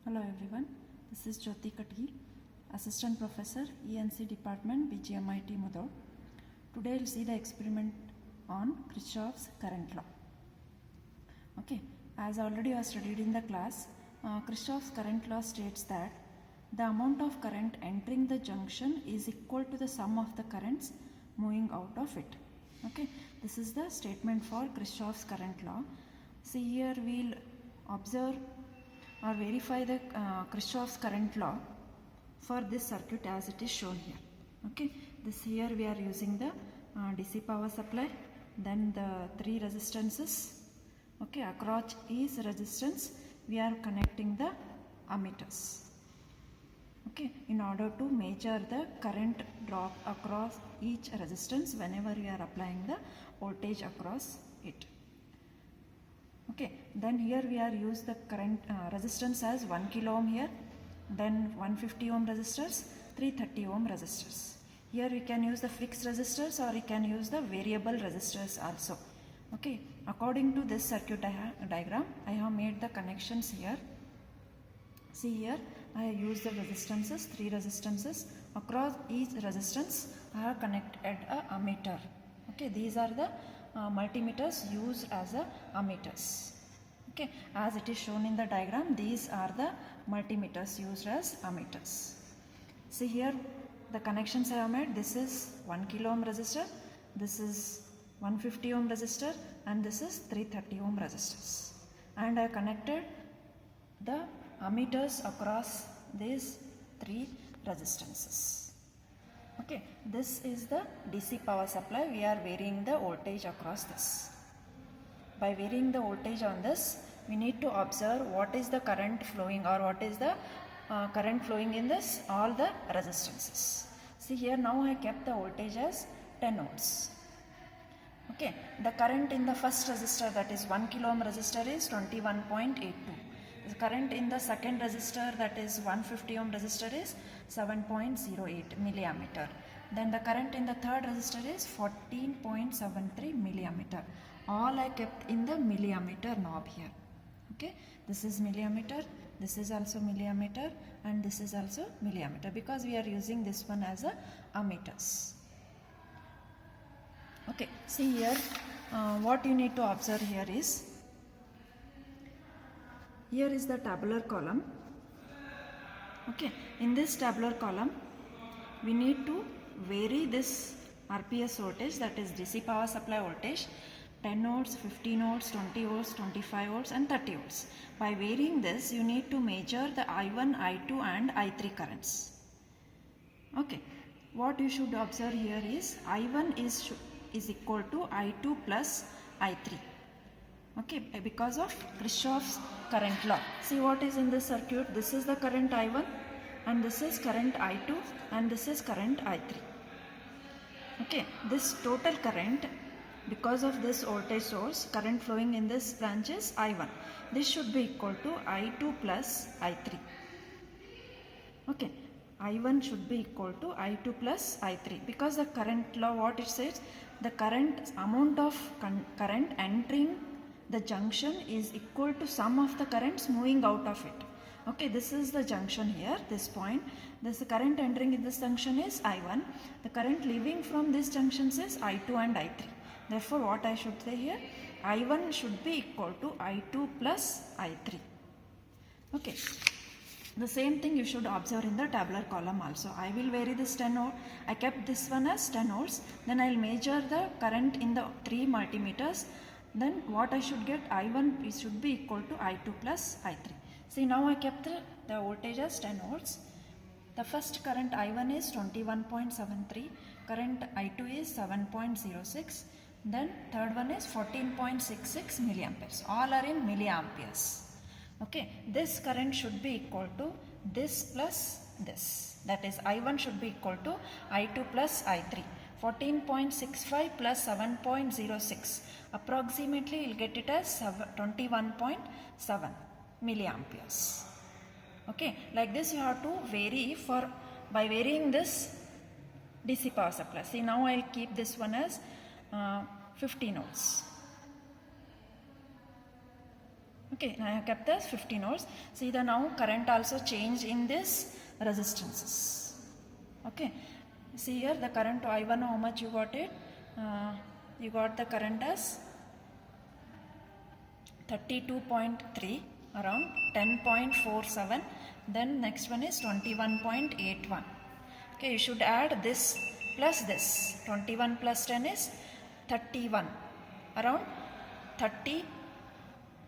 Hello everyone, this is Jyoti Katil, Assistant Professor, ENC Department, BGMIT Mudod. Today we'll see the experiment on Kirchhoff's current law. Okay, as already I studied in the class, Kirchhoff's current law states that the amount of current entering the junction is equal to the sum of the currents moving out of it. Okay, this is the statement for Kirchhoff's current law. See here we'll observe or verify the Kirchhoff's current law for this circuit as it is shown here. Okay, this here we are using the DC power supply, then the three resistances. Okay, across each resistance we are connecting the ammeters. Okay, in order to measure the current drop across each resistance whenever we are applying the voltage across it. Okay, then here we are use the current resistance as 1 kilo ohm here, then 150 ohm resistors, 330 ohm resistors. Here we can use the fixed resistors or we can use the variable resistors also. Okay, according to this circuit diagram, I have made the connections here. See here, I have used the resistances, three resistances. Across each resistance, I have connected a ammeter. Okay, these are the multimeters used as a ammeters. Okay, as it is shown in the diagram, these are the multimeters used as ammeters. See here, the connections I have made. This is 1 kilo ohm resistor, this is 150 ohm resistor, and this is 330 ohm resistors. And I connected the ammeters across these three resistances. Okay, this is the DC power supply. We are varying the voltage across this. By varying the voltage on this, we need to observe what is the current flowing or what is the current flowing in this all the resistances. See here, now I kept the voltage as 10 volts. Okay, the current in the first resistor, that is 1 kilo ohm resistor, is 21.82. The current in the second resistor, that is 150 ohm resistor, is 7.08 milliammeter. Then the current in the third resistor is 14.73 milliammeter. All I kept in the milliammeter knob here. Okay, this is milliammeter, this is also milliammeter, and this is also milliammeter, because we are using this one as a ammeters. Okay, see here, what you need to observe here is, here is the tabular column. Okay, in this tabular column, we need to vary this RPS voltage, that is DC power supply voltage, 10 volts, 15 volts, 20 volts, 25 volts and 30 volts. By varying this, you need to measure the I1, I2 and I3 currents. Okay, what you should observe here is I1 is equal to I2 plus I3. Okay, because of Kirchhoff's current law. See what is in this circuit. This is the current I1 and this is current I2 and this is current I3. Okay, this total current, because of this voltage source, current flowing in this branch is I1. This should be equal to I2 plus I3. Okay, I1 should be equal to I2 plus I3, because the current law, what it says, the current amount of current entering the junction is equal to sum of the currents moving out of it. Okay, this is the junction here, this point. This current entering in this junction is I1. The current leaving from this junction is I2 and I3. Therefore, what I should say here, I1 should be equal to I2 plus I3. Okay, the same thing you should observe in the tabular column also. I will vary this 10 volts. I kept this one as 10 volts. Then I will measure the current in the three multimeters. Then what I should get, I1 should be equal to I2 plus I3. See, now I kept the voltage as 10 volts. The first current I1 is 21.73, current I2 is 7.06, then third one is 14.66 milliamperes. All are in milliamperes. Okay, this current should be equal to this plus this. That is, I1 should be equal to I2 plus I3. 14.65 plus 7.06. Approximately, you will get it as 21.7 milliamperes. Okay, like this you have to vary by varying this DC power supply. See, now I will keep this one as 15 volts. Okay, now I have kept this 15 volts. See the now current also changed in this resistances. Okay, see here the current I1, how much you got it? You got the current as 32.3, around 10.47. Then next one is 21.81. Okay, you should add this plus this. 21 plus 10 is 31. Around 30,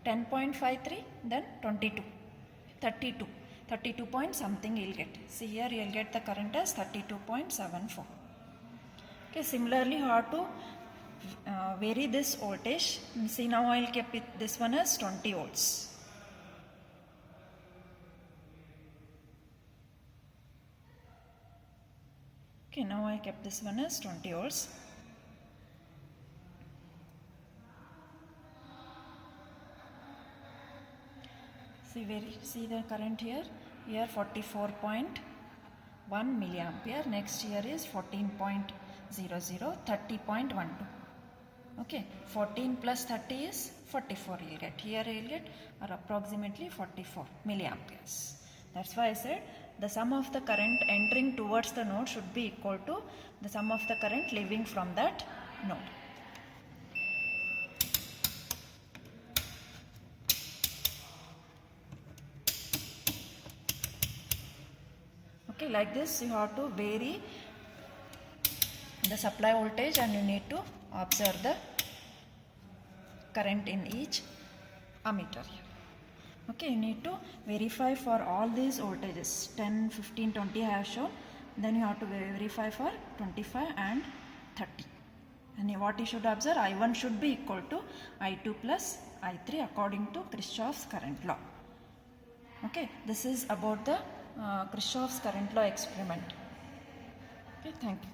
10.53, then 22. 32. 32 point something you will get. See here you will get the current as 32.74. Okay, similarly you have to vary this voltage. See now I will keep it, this one as 20 volts. Okay, now I kept this one as 20 volts. See the current here 44.1 milliampere. Next here is 14.00, 30.12. Okay, 14 plus 30 is 44 you will get. Here you will get or approximately 44 milliamperes. That's why I said the sum of the current entering towards the node should be equal to the sum of the current leaving from that node. Okay, like this you have to vary the supply voltage and you need to observe the current in each ammeter here. Okay, you need to verify for all these voltages 10, 15, 20 I have shown. Then you have to verify for 25 and 30. And what you should observe, I1 should be equal to I2 plus I3 according to Kirchhoff's current law. Okay, this is about the Kirchhoff's current law experiment. Okay, thank you.